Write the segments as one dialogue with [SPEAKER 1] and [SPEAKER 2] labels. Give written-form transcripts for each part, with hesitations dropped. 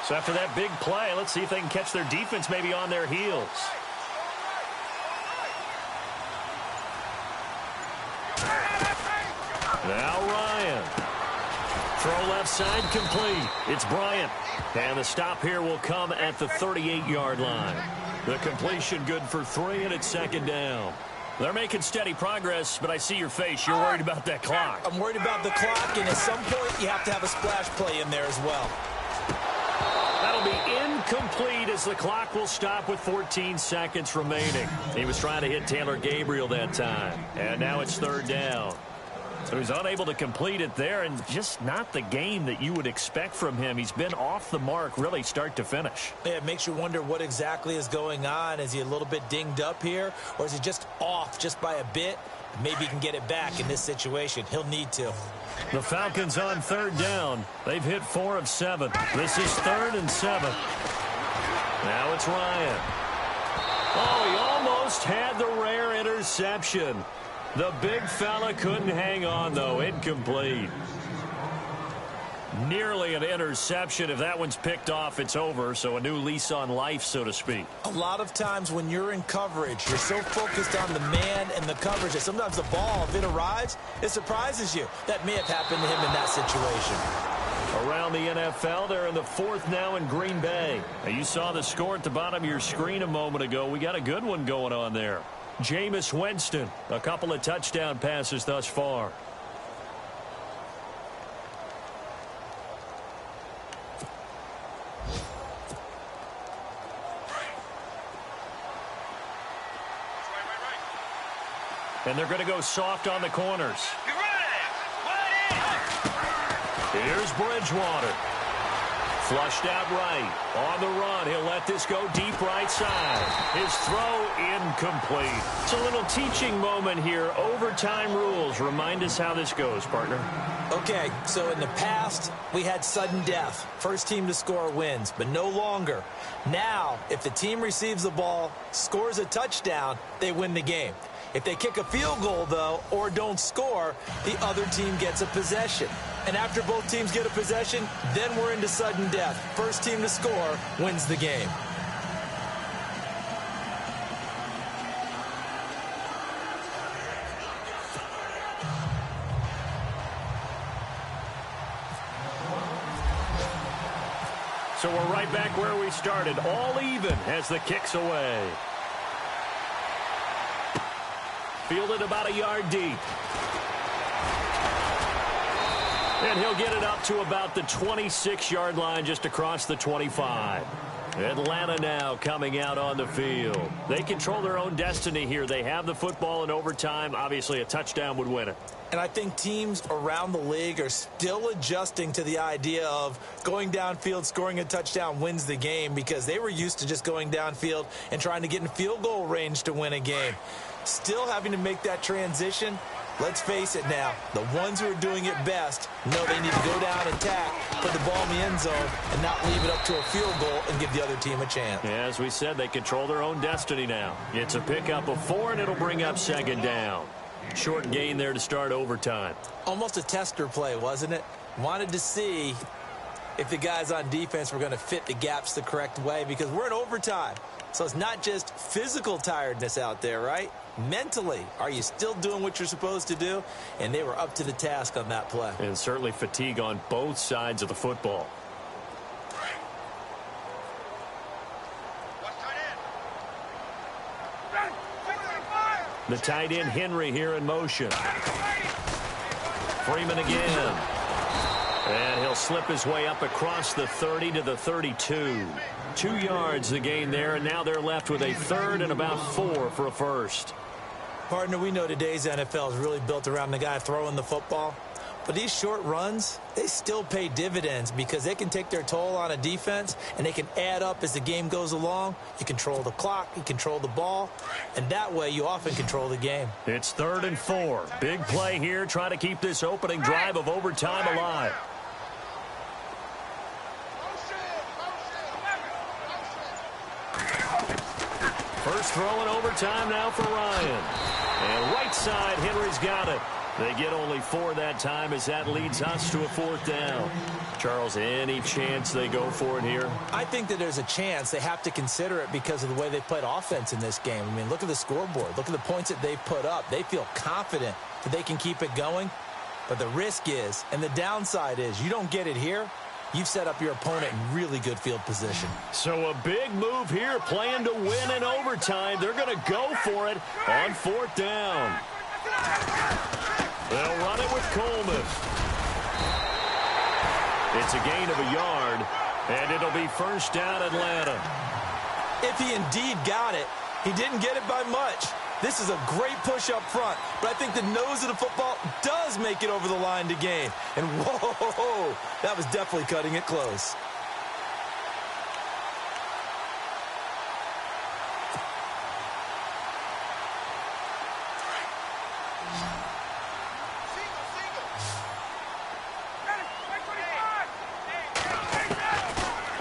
[SPEAKER 1] So after that big play, let's see if they can catch their defense maybe on their heels. Now Ryan. Throw left side complete. It's Bryant. And the stop here will come at the 38-yard line. The completion good for 3, and it's second down. They're making steady progress, but I see your face. You're worried about that clock.
[SPEAKER 2] I'm worried about the clock, and at some point you have to have a splash play in there as well.
[SPEAKER 1] That'll be incomplete as the clock will stop with 14 seconds remaining. He was trying to hit Taylor Gabriel that time. And now it's third down. So he's unable to complete it there, and just not the game that you would expect from him. He's been off the mark really start to finish.
[SPEAKER 2] Yeah, it makes you wonder what exactly is going on. Is he a little bit dinged up here, or is he just off just by a bit? Maybe he can get it back in this situation. He'll need to.
[SPEAKER 1] The Falcons on third down. They've hit 4 of 7. This is 3rd and 7. Now it's Ryan. Oh, he almost had the rare interception. The big fella couldn't hang on, though. Incomplete. Nearly an interception. If that one's picked off, it's over. So a new lease on life, so to speak.
[SPEAKER 2] A lot of times when you're in coverage, you're so focused on the man and the coverage that sometimes the ball, if it arrives, it surprises you. That may have happened to him in that situation.
[SPEAKER 1] Around the NFL, they're in the 4th now in Green Bay. Now, you saw the score at the bottom of your screen a moment ago. We got a good one going on there. Jameis Winston, a couple of touchdown passes thus far. And they're going to go soft on the corners. Here's Bridgewater. Flushed out right. On the run, he'll let this go deep right side. His throw incomplete. It's a little teaching moment here. Overtime rules. Remind us how this goes, partner.
[SPEAKER 2] Okay, so in the past, we had sudden death. First team to score wins, but no longer. Now, if the team receives the ball, scores a touchdown, they win the game. If they kick a field goal, though, or don't score, the other team gets a possession. And after both teams get a possession, then we're into sudden death. First team to score wins the game.
[SPEAKER 1] So we're right back where we started. All even as the kick's away. Fielded about a yard deep. And he'll get it up to about the 26-yard line, just across the 25. Atlanta now coming out on the field. They control their own destiny here. They have the football in overtime. Obviously, a touchdown would win it.
[SPEAKER 2] And I think teams around the league are still adjusting to the idea of going downfield, scoring a touchdown wins the game, because they were used to just going downfield and trying to get in field goal range to win a game. Still having to make that transition. Let's face it now, the ones who are doing it best know they need to go down, attack, put the ball in the end zone, and not leave it up to a field goal and give the other team a chance.
[SPEAKER 1] Yeah, as we said, they control their own destiny now. It's a pickup of 4, and it'll bring up second down. Short gain there to start overtime.
[SPEAKER 2] Almost a tester play, wasn't it? Wanted to see if the guys on defense were going to fit the gaps the correct way, because we're in overtime. So it's not just physical tiredness out there, right? Mentally, are you still doing what you're supposed to do? And they were up to the task on that play.
[SPEAKER 1] And certainly fatigue on both sides of the football. The tight end Henry here in motion. Freeman again. And he'll slip his way up across the 30 to the 32. 2 yards the gain there, and now they're left with a 3rd and about 4 for a first.
[SPEAKER 2] Partner, we know today's NFL is really built around the guy throwing the football. But these short runs, they still pay dividends because they can take their toll on a defense, and they can add up as the game goes along. You control the clock, you control the ball, and that way you often control the game.
[SPEAKER 1] It's 3rd and 4. Big play here, trying to keep this opening drive of overtime alive. First throw in overtime now for Ryan. And right side, Henry's got it. They get only 4 that time as that leads us to a 4th down. Charles, any chance they go for it here?
[SPEAKER 2] I think that there's a chance. They have to consider it because of the way they played offense in this game. I mean, look at the scoreboard. Look at the points that they've put up. They feel confident that they can keep it going. But the risk is, and the downside is, you don't get it here, you've set up your opponent in really good field position.
[SPEAKER 1] So a big move here, playing to win in overtime. They're going to go for it on 4th down. They'll run it with Coleman. It's a gain of a yard, and it'll be 1st down Atlanta.
[SPEAKER 2] If he indeed got it, he didn't get it by much. This is a great push up front, but I think the nose of the football does make it over the line to gain. And whoa, that was definitely cutting it close.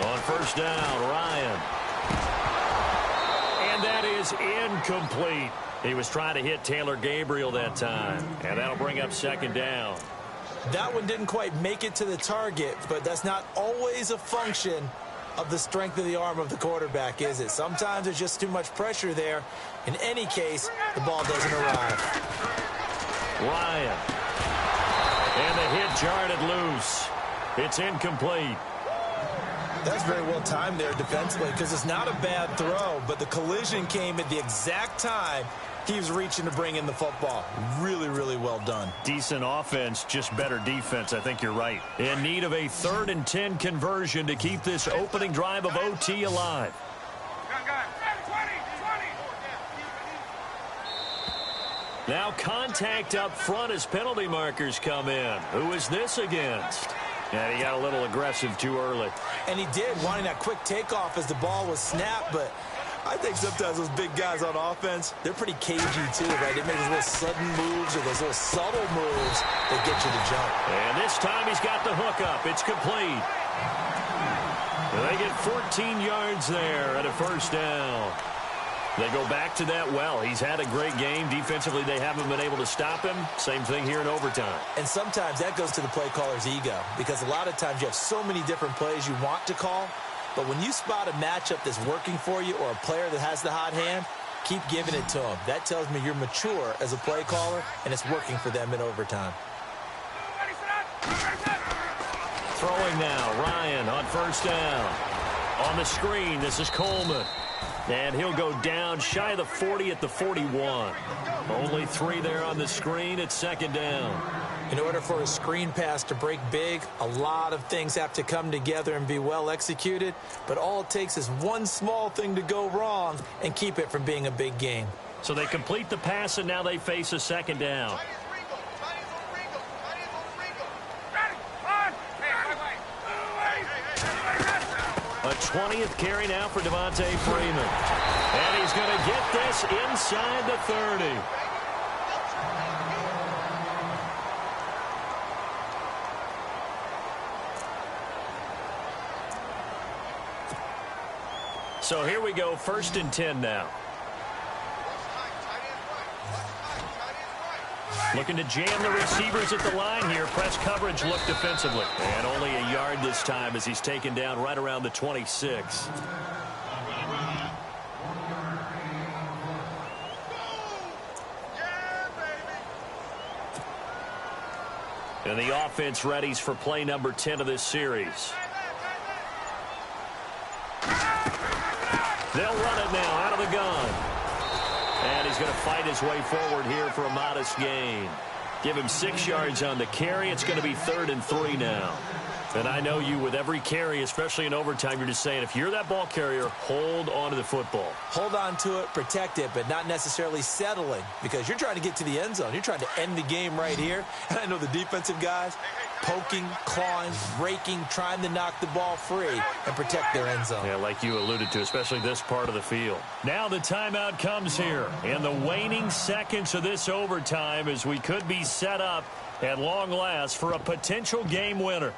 [SPEAKER 1] On 1st down, Ryan. And that is incomplete. He was trying to hit Taylor Gabriel that time, and that'll bring up 2nd down.
[SPEAKER 2] That one didn't quite make it to the target, but that's not always a function of the strength of the arm of the quarterback, is it? Sometimes there's just too much pressure there. In any case, the ball doesn't arrive.
[SPEAKER 1] Ryan. And the hit jarred it loose. It's incomplete.
[SPEAKER 2] That's very well timed there defensively because it's not a bad throw, but the collision came at the exact time he was reaching to bring in the football. Really, really well done.
[SPEAKER 1] Decent offense, just better defense. I think you're right. In need of a 3rd and 10 conversion to keep this opening drive of OT alive. Now contact up front as penalty markers come in. Who is this against? Yeah, he got a little aggressive too early.
[SPEAKER 2] And he did, wanting that quick takeoff as the ball was snapped, but I think sometimes those big guys on offense, they're pretty cagey too, right? They make those little sudden moves or those little subtle moves that get you to jump.
[SPEAKER 1] And this time he's got the hook up. It's complete. They get 14 yards there at a 1st down. They go back to that well. He's had a great game. Defensively, they haven't been able to stop him. Same thing here in overtime.
[SPEAKER 2] And sometimes that goes to the play caller's ego because a lot of times you have so many different plays you want to call. But when you spot a matchup that's working for you or a player that has the hot hand, keep giving it to him. That tells me you're mature as a play caller, and it's working for them in overtime.
[SPEAKER 1] Throwing now, Ryan on 1st down. On the screen, this is Coleman. And he'll go down shy of the 40 at the 41. Only 3 there on the screen at 2nd down.
[SPEAKER 2] In order for a screen pass to break big, a lot of things have to come together and be well executed. But all it takes is one small thing to go wrong and keep it from being a big game.
[SPEAKER 1] So they complete the pass, and now they face a 2nd down. A 20th carry now for Devontae Freeman. And he's going to get this inside the 30. So here we go, 1st and 10 now. Looking to jam the receivers at the line here. Press coverage look defensively. And only a yard this time as he's taken down right around the 26. And the offense readies for play number 10 of this series. They'll run it now out of the gun. And he's going to fight his way forward here for a modest gain. Give him 6 yards on the carry. It's going to be 3rd and 3 now. And I know you, with every carry, especially in overtime, you're just saying, if you're that ball carrier, hold on to the football.
[SPEAKER 2] Hold on to it, protect it, but not necessarily settling, because you're trying to get to the end zone. You're trying to end the game right here. And I know the defensive guys poking, clawing, raking, trying to knock the ball free and protect their end zone.
[SPEAKER 1] Yeah, like you alluded to, especially this part of the field. Now the timeout comes here in the waning seconds of this overtime as we could be set up at long last for a potential game winner.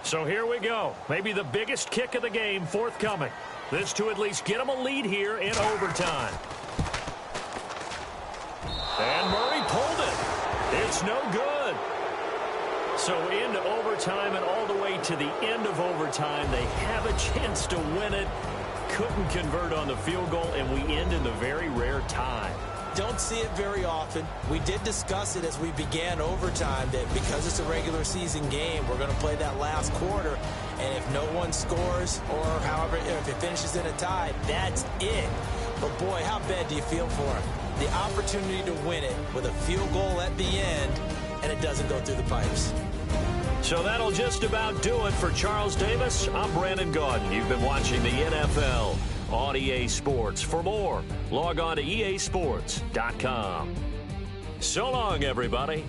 [SPEAKER 1] So here we go. Maybe the biggest kick of the game forthcoming. This to at least get them a lead here in overtime. And Murray pulled it. It's no good. So into overtime and all the way to the end of overtime, they have a chance to win it. Couldn't convert on the field goal, and we end in the very rare tie.
[SPEAKER 2] Don't see it very often. We did discuss it as we began overtime that because it's a regular season game, we're going to play that last quarter. And if no one scores or however, if it finishes in a tie, that's it. But boy, how bad do you feel for him? The opportunity to win it with a field goal at the end, and it doesn't go through the pipes.
[SPEAKER 1] So that'll just about do it for Charles Davis. I'm Brandon Gaudin. You've been watching the NFL on EA Sports. For more, log on to easports.com. So long, everybody.